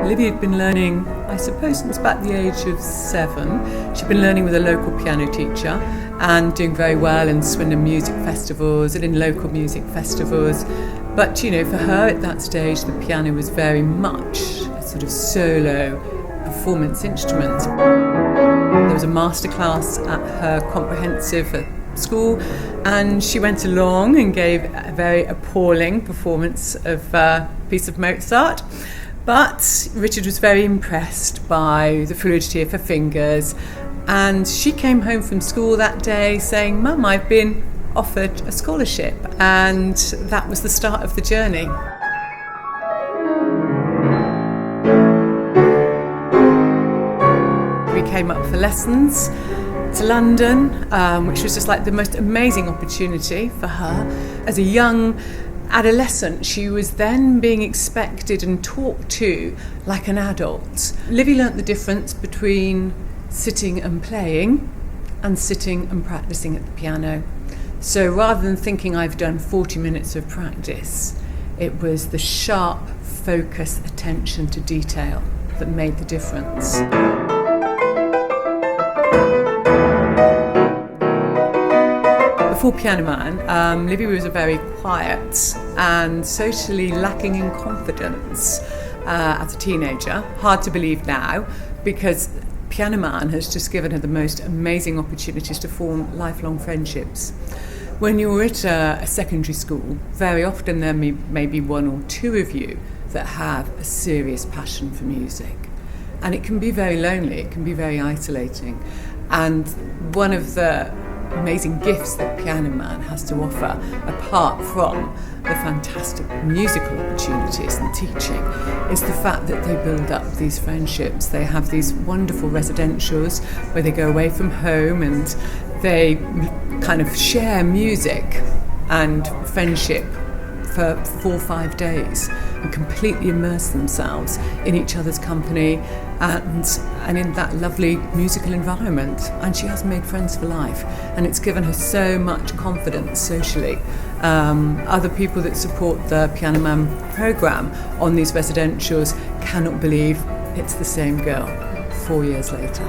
Olivia had been learning, I suppose since about the age of 7. She'd been learning with a local piano teacher and doing very well in Swindon music festivals and in local music festivals. But, you know, for her at that stage, the piano was very much a sort of solo performance instrument. There was a masterclass at her comprehensive school, and she went along and gave a very appalling performance of a piece of Mozart. But Richard was very impressed by the fluidity of her fingers, and she came home from school that day saying, "Mum, I've been offered a scholarship," and that was the start of the journey. We came up for lessons to London, which was just like the most amazing opportunity for her. As a young adolescent, she was then being expected and talked to like an adult. Livy learnt the difference between sitting and playing and sitting and practicing at the piano. So rather than thinking I've done 40 minutes of practice, it was the sharp focus, attention to detail that made the difference. Before Pianoman, Livy was a very quiet and socially lacking in confidence as a teenager. Hard to believe now, because Pianoman has just given her the most amazing opportunities to form lifelong friendships. When you're at a secondary school, very often there may be one or two of you that have a serious passion for music. And it can be very lonely, it can be very isolating. And one of the amazing gifts that Pianoman has to offer, apart from the fantastic musical opportunities and teaching, is the fact that they build up these friendships. They have these wonderful residentials where they go away from home and they kind of share music and friendship for 4 or 5 days and completely immerse themselves in each other's company and in that lovely musical environment. And she has made friends for life, and it's given her so much confidence socially. Other people that support the Pianoman programme on these residentials cannot believe it's the same girl 4 years later.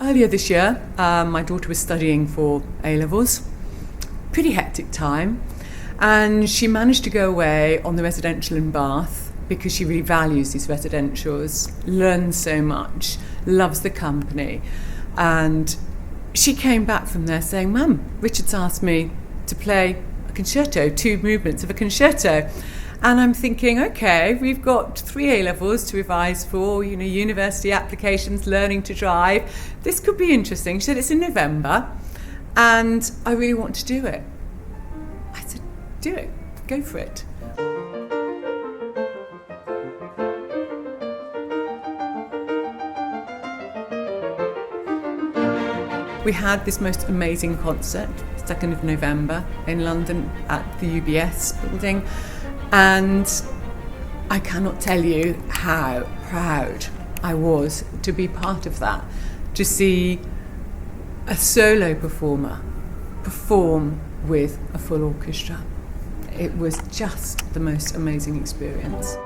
Earlier this year, my daughter was studying for A-levels. Pretty hectic time, and she managed to go away on the residential in Bath because she really values these residentials, learns so much, loves the company, and she came back from there saying, "Mum, Richard's asked me to play a concerto, 2 movements of a concerto." And I'm thinking, okay, we've got 3 A-levels to revise for, you know, university applications, learning to drive. This could be interesting. She said, "It's in November, and I really want to do it." I said, "Do it, go for it." We had this most amazing concert, 2nd of November, in London at the UBS building. And I cannot tell you how proud I was to be part of that, to see a solo performer perform with a full orchestra. It was just the most amazing experience.